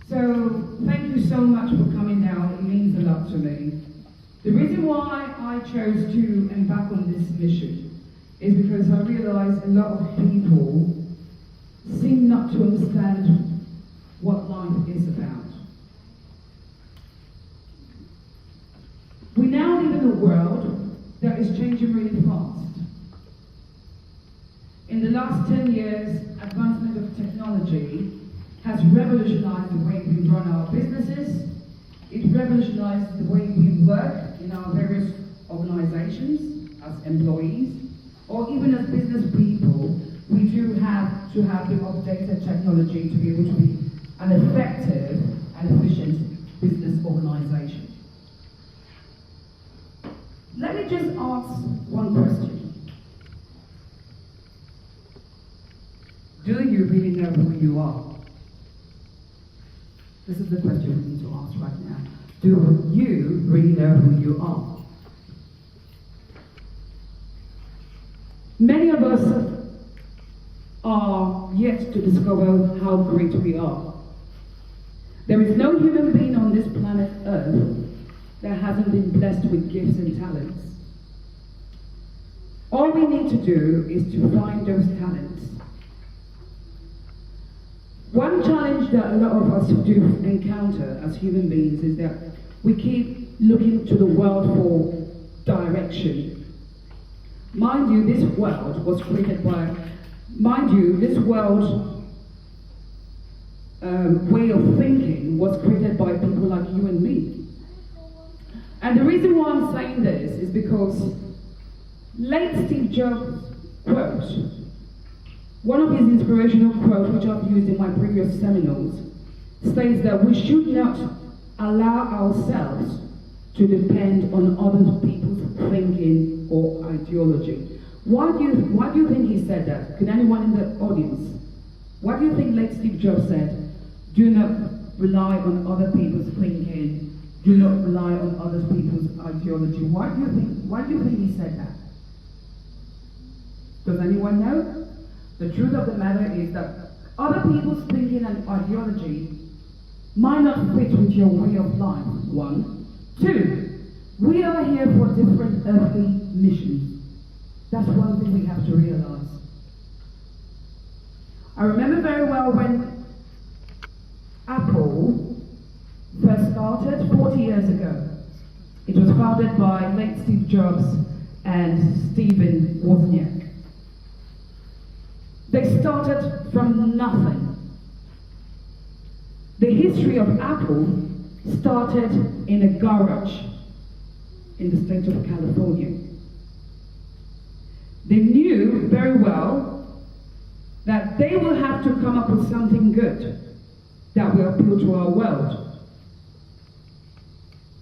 So, thank you so much for coming down. It means a lot to me. The reason why I chose to embark on this mission is because I realized a lot of people seem not to understand what life is about. We now live in a world that is changing really fast. In the last 10 years, advancement of technology has revolutionized the way we run our businesses. It revolutionized the way we work in our various organizations as employees, or even as business people. We do have to have the updated technology to be able to be an effective and efficient business organization. Let me just ask one question. Do you really know who you are? This is the question we need to ask right now. Do you really know who you are? Many of us are yet to discover how great we are. There is no human being on this planet Earth that hasn't been blessed with gifts and talents. All we need to do is to find those talents. One challenge that a lot of us do encounter as human beings is that we keep looking to the world for direction. Mind you, this world was created by, this world way of thinking was created by people like you and me. And the reason why I'm saying this is because late Steve Jobs quote, one of his inspirational quotes, which I've used in my previous seminars, states that we should not allow ourselves to depend on other people's thinking or ideology. Why do you think he said that? Could anyone in the audience? Why do you think late Steve Jobs said, do not rely on other people's thinking, do not rely on other people's ideology? Why do you think he said that? Does anyone know? The truth of the matter is that other people's thinking and ideology might not fit with your way of life, one. Two, we are here for different earthly missions. That's one thing we have to realize. I remember very well when Apple first started 40 years ago. It was founded by late Steve Jobs and Stephen Wozniak. They started from nothing. The history of Apple started in a garage in the state of California. They knew very well that they will have to come up with something good that will appeal to our world.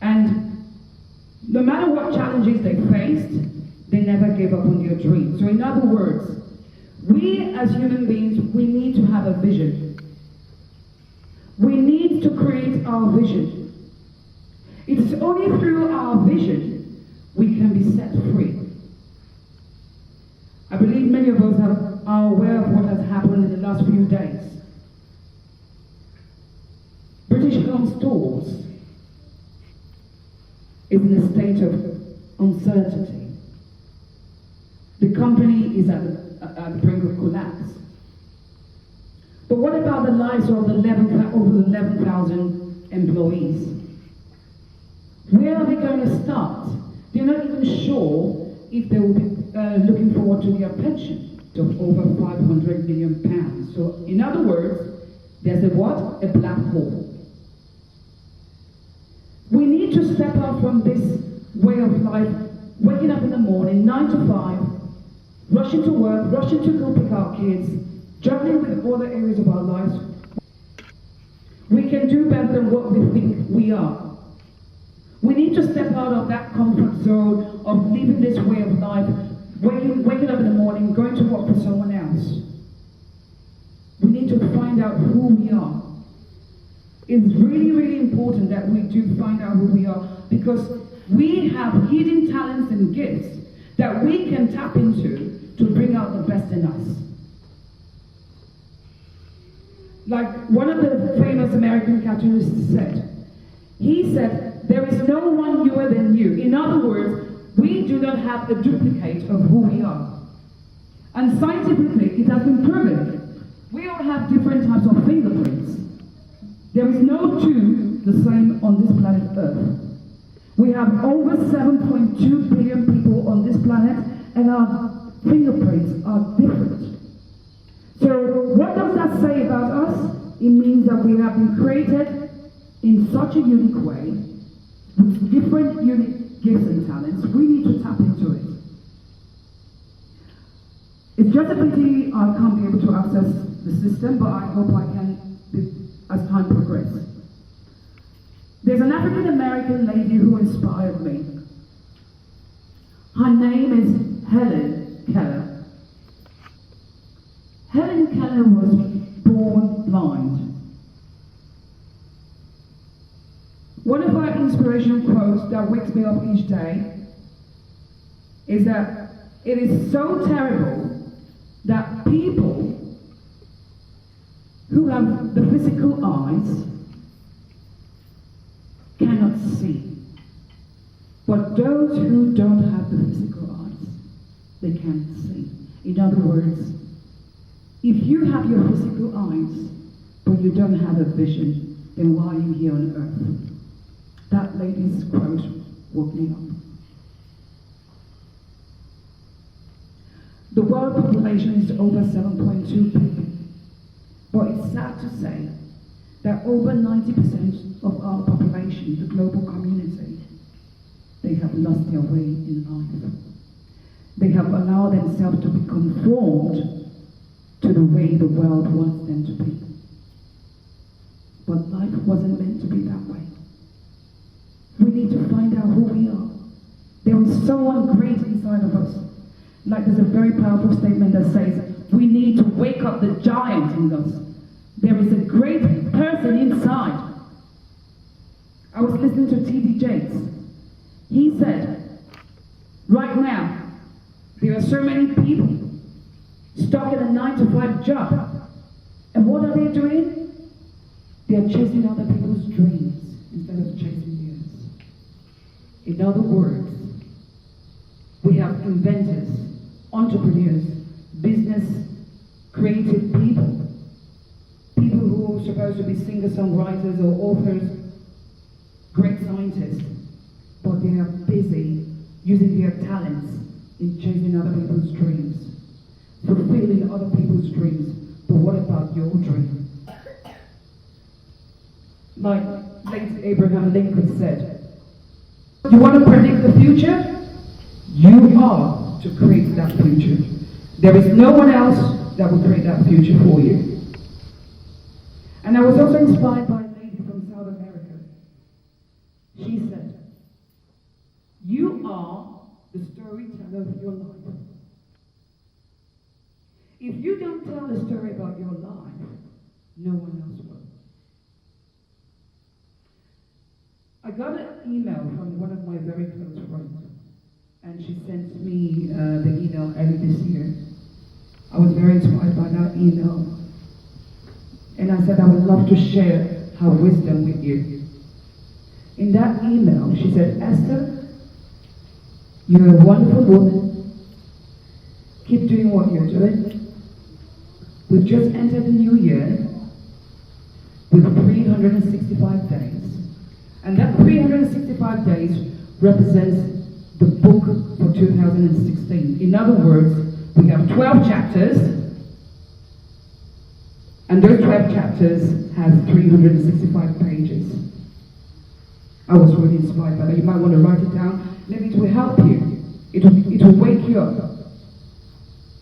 And no matter what challenges they faced, they never gave up on their dreams. So in other words, we as human beings, we need to have a vision. We need to create our vision. It is only through our vision we can be set free. I believe many of us are aware of what has happened in the last few days. British Home Stores is in a state of uncertainty. The company is at the brink of collapse. But what about the lives of over 11,000 employees? Where are they going to start? They're not even sure if they will be looking forward to their pension of over £500 million. So in other words, there's a what? A black hole. We need to step out from this way of life, waking up in the morning, 9 to 5, rushing to work, rushing to go pick our kids, juggling with other areas of our lives. We can do better than what we think we are. We need to step out of that comfort zone of living this way of life, waking up in the morning, going to work for someone else. find out who we are. It's really, really important that we do find out who we are, because we have hidden talents and gifts that we can tap into to bring out the best in us. Like one of the famous American cartoonists said, he said, there is no one newer than you. In other words, we do not have a duplicate of who we are. And scientifically, it has been proven. We all have different types of fingerprints. There is no two the same on this planet Earth. We have over 7.2 billion people on this planet, and our fingerprints are different. So what does that say about us? It means that we have been created in such a unique way, with different unique gifts and talents. We need to tap into it. It's just a pity I can't be able to access the system, but I hope I can as time progresses. There's an African American lady who inspired me. Her name is Helen Keller. Helen Keller was born blind. One of her inspirational quotes that wakes me up each day is that it is so terrible that people who have the physical eyes cannot see. But those who don't have the physical eyes, they can see. In other words, if you have your physical eyes, but you don't have a vision, then why are you here on earth? That lady's quote woke me up. The world population is over 7.2 billion. But it's sad to say that over 90% of our population, the global community, they have lost their way in life. They have allowed themselves to be conformed to the way the world wants them to be. But life wasn't meant to be that way. We need to find out who we are. There is someone great inside of us. Like there's a very powerful statement that says, we need to wake up the giant in us. There is a great person inside. I was listening to T.D. Jakes. He said, right now, there are so many people stuck in a 9-to-5 job. And what are they doing? They are chasing other people's dreams instead of chasing theirs. In other words, we have inventors, entrepreneurs, business, creative people who are supposed to be singer-songwriters or authors, great scientists, but they are busy using their talents in chasing other people's dreams, fulfilling other people's dreams. But what about your dream? Like late Abraham Lincoln said, you want to predict the future? You are to create that future. There is no one else that will create that future for you. And I was also inspired by a lady from South America. She said, you are the storyteller of your life. If you don't tell a story about your life, no one else will. I got an email from one of my very close friends, and she sent me the email early this year. I was very inspired by that email. And I said I would love to share her wisdom with you. In that email, she said, Esther, you're a wonderful woman. Keep doing what you're doing. We've just entered the new year with 365 days. And that 365 days represents the book for 2016. In other words, we have 12 chapters, and those 12 chapters have 365 pages. I was really inspired by that. You might want to write it down. Maybe it will help you. It will wake you up.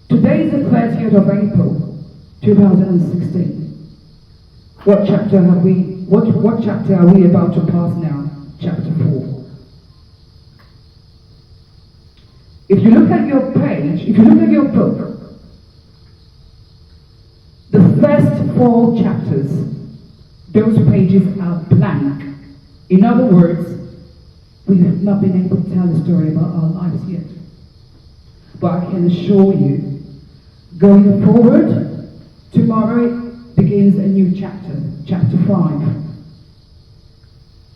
Today is the 30th of April, 2016. What chapter are we about to pass now? Chapter 4. If you look at your page, if you look at your book, the first 4 4 chapters. Those pages are blank. In other words, we have not been able to tell the story about our lives yet. But I can assure you, going forward, tomorrow begins a new chapter, chapter 5.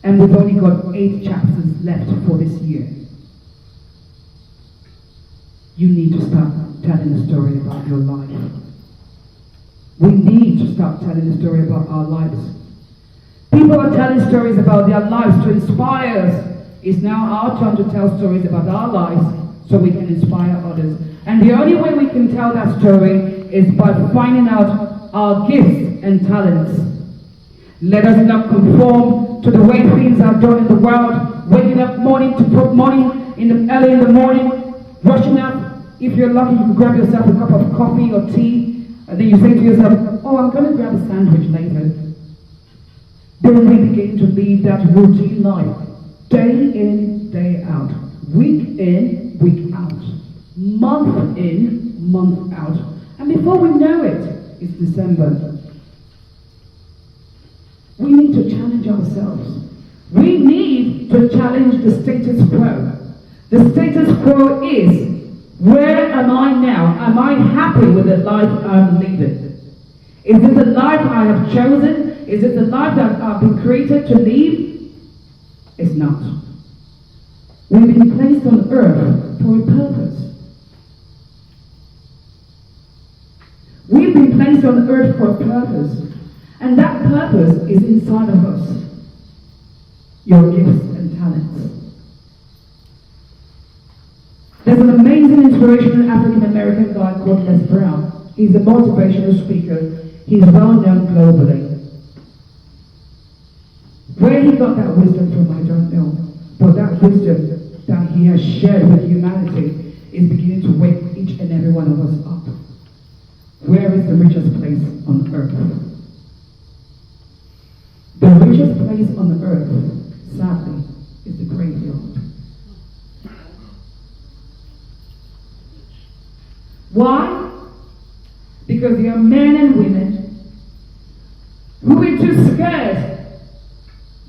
And we've only got 8 chapters left for this year. You need to start telling a story about your life. We need to start telling a story about our lives. People are telling stories about their lives to inspire us. It's now our turn to tell stories about our lives so we can inspire others. And the only way we can tell that story is by finding out our gifts and talents. Let us not conform to the way things are done in the world, waking up morning to put money early in the morning, rushing up. If you're lucky, you can grab yourself a cup of coffee or tea, and then you say to yourself, oh, I'm going to grab a sandwich later. Then we begin to lead that routine life, day in, day out, week in, week out, month in, month out. And before we know it, it's December. We need to challenge ourselves. We need to challenge the status quo. The status quo is, where am I now? Am I happy with the life I'm living? Is it the life I have chosen? Is it the life that I've been created to live? It's not. We've been placed on earth for a purpose. We've been placed on earth for a purpose. And that purpose is inside of us. Your gifts and talents. There's an amazing inspirational African-American guy called Les Brown. He's a motivational speaker. He's well known globally. Where he got that wisdom from, I don't know. But that wisdom that he has shared with humanity is beginning to wake each and every one of us up. Where is the richest place on earth? The richest place on earth, sadly, is the graveyard. Why? Because there are men and women who are too scared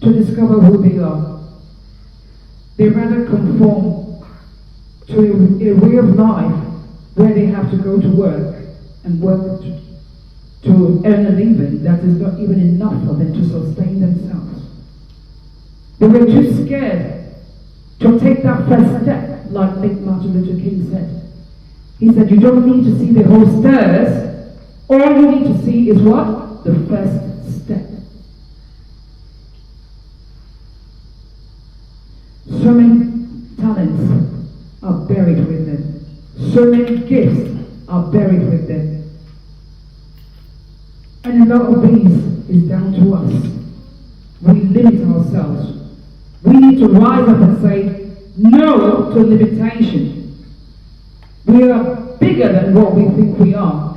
to discover who they are. They rather conform to a way of life where they have to go to work and work to earn a living that is not even enough for them to sustain themselves. They were too scared to take that first step, like Martin Luther King said. He said, you don't need to see the whole stairs. All you need to see is what? The first step. So many talents are buried with them. So many gifts are buried with them. And a lot of these is down to us. We limit ourselves. We need to rise up and say no to limitation. We are bigger than what we think we are.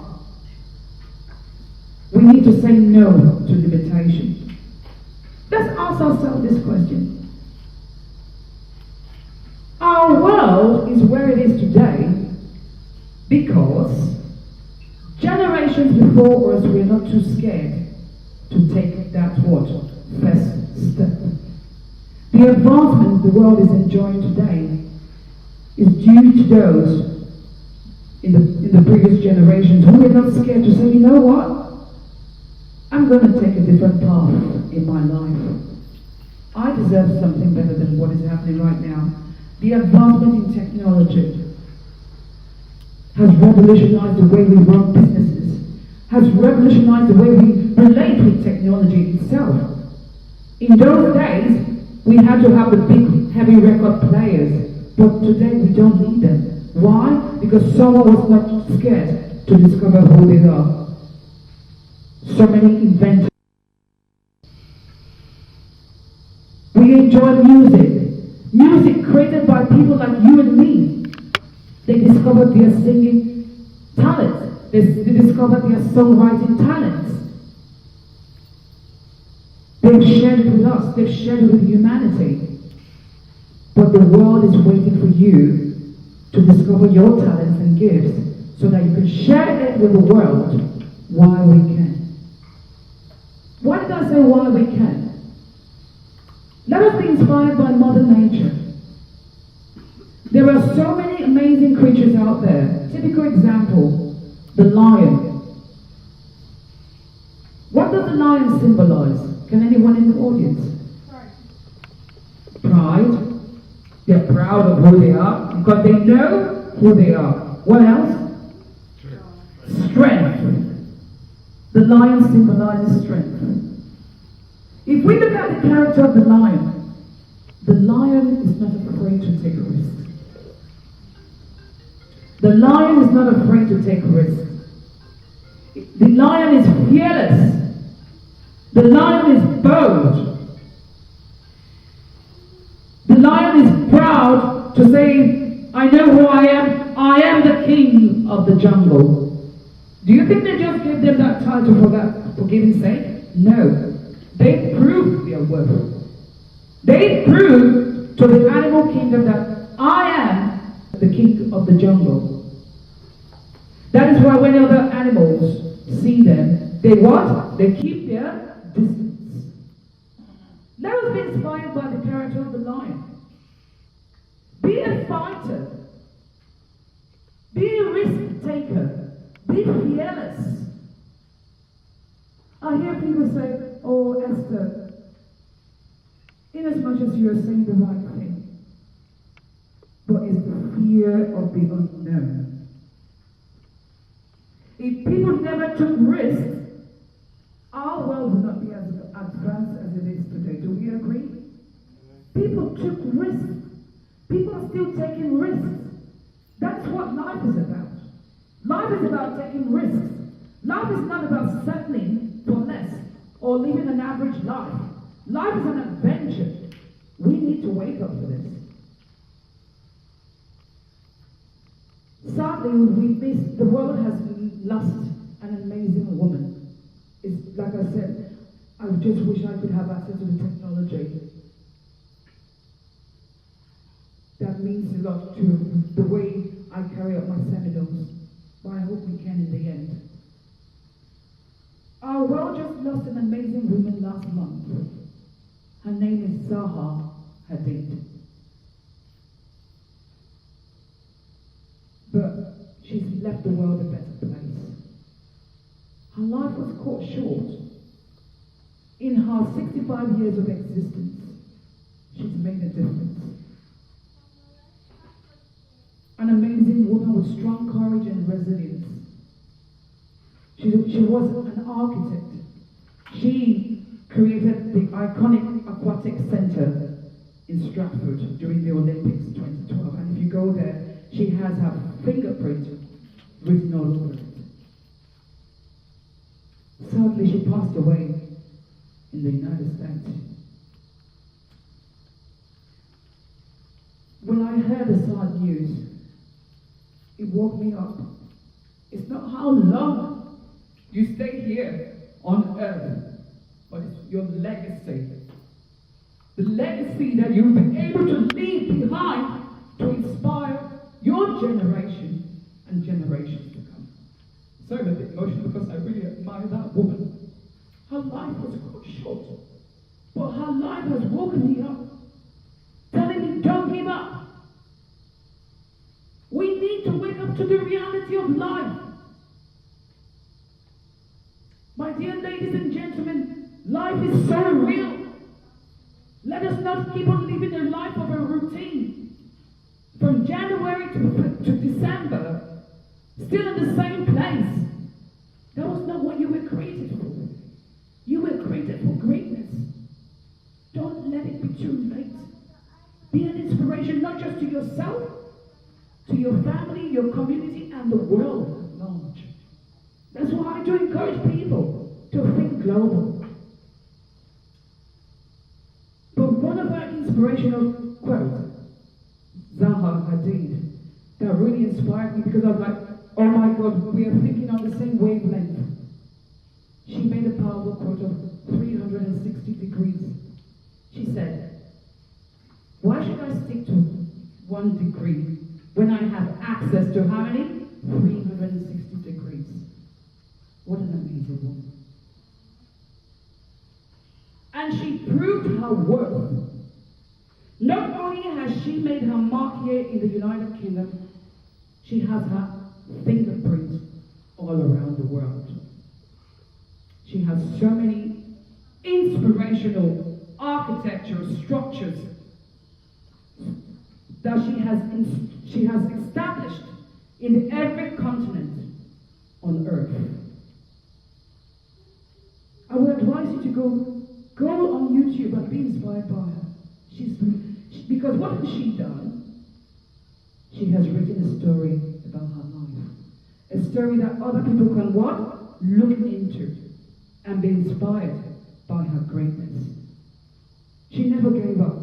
We need to say no to limitation. Let's ask ourselves this question. Our world is where it is today because generations before us were not too scared to take that what? First step. The advancement the world is enjoying today is due to those in the previous generations who were not scared to say, you know what? I'm going to take a different path in my life. I deserve something better than what is happening right now. The advancement in technology has revolutionized the way we run businesses, has revolutionized the way we relate with technology itself. In those days, we had to have the big, heavy record players, but today we don't need them. Why? Because someone was not scared to discover who they are. So many inventors. We enjoy music. Music created by people like you and me. They discovered their singing talents. They discovered their songwriting talents. They've shared it with us. They've shared it with humanity. But the world is waiting for you to discover your talents and gifts so that you can share it with the world while we can. Why did I say why we can? Let us be inspired by Mother Nature. There are so many amazing creatures out there. Typical example, the lion. What does the lion symbolize? Can anyone in the audience? Pride. They're proud of who they are because they know who they are. What else? Strength. The lion symbolizes strength. If we look at the character of the lion is not afraid to take a risk. The lion is not afraid to take a risk. The lion is fearless. The lion is bold. The lion is proud to say, I know who I am. I am the king of the jungle. Do you think they just gave them that title for giving sake? No. They proved their worth. They proved to the animal kingdom that I am the king of the jungle. That is why when other animals see them, they what? They keep their distance. Let us be inspired by the character of the lion. Be a fighter. Be a risk taker. Be fearless. I hear people say, oh, Esther, in as much as you're saying the right thing, but it's the fear of the unknown. If people never took risks, our world would not be as advanced as it is today. Do we agree? People took risks. People are still taking risks. That's what life is about. Life is about taking risks. Life is not about settling for less or living an average life. Life is an adventure. We need to wake up for this. Sadly, the world has lost an amazing woman. It's like I said, I just wish I could have access to the technology. That means a lot to the way I carry out my seminars. But I hope we can in the end. Our world just lost an amazing woman last month. Her name is Zaha Hadid. But she's left the world a better place. Her life was cut short. In her 65 years of existence, she's made a difference. An amazing woman with strong courage and resilience. She was an architect. She created the iconic Aquatic Center in Stratford during the Olympics 2012. And if you go there, she has her fingerprint written all over it. Sadly, she passed away in the United States. When I heard the sad news, it woke me up. It's not how long you stay here on earth, but it's your legacy. The legacy that you've been able to leave behind to inspire your generation and generations to come. Sorry, I'm a bit emotional because I really admire that woman. Her life was cut short, but her life has woken me up, telling me don't give up. We need to wake up to the reality of life. My dear ladies and gentlemen, life is so real. Let us not keep on living a life of a routine. From January to December, still in the same place. That was not what you were created for. You were created for greatness. Don't let it be too late. Be an inspiration not just to yourself, to your family, your community, and the world at large. That's why I do encourage people to think global. But one of our inspirational quotes, Zaha Hadid, that really inspired me because I was like, oh my God, we are thinking on the same wavelength. She made a powerful quote of 360 degrees. She said, why should I stick to 1 degree when I have access to how many? 360 degrees. What an amazing woman. her worth. Not only has she made her mark here in the United Kingdom, she has her fingerprints all around the world. She has so many inspirational architectural structures that she has established in every continent on earth. I would advise you to go on YouTube and be inspired by her. Because what has she done? She has written a story about her life. A story that other people can what? Look into and be inspired by her greatness. She never gave up.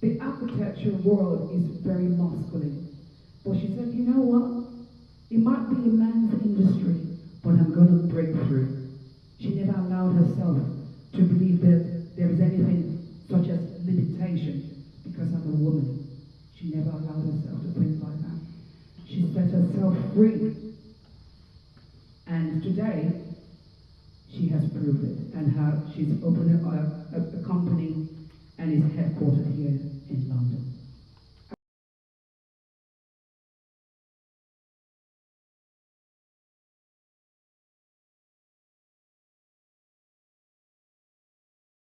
The architecture world is very masculine. But she said, you know what? It might be a man's industry, but I'm going to break through. She never allowed herself to believe that there is anything such as limitation because I'm a woman. She never allowed herself to think like that. She set herself free. And today, she has proved it. And she's opened a company and is headquartered here in London.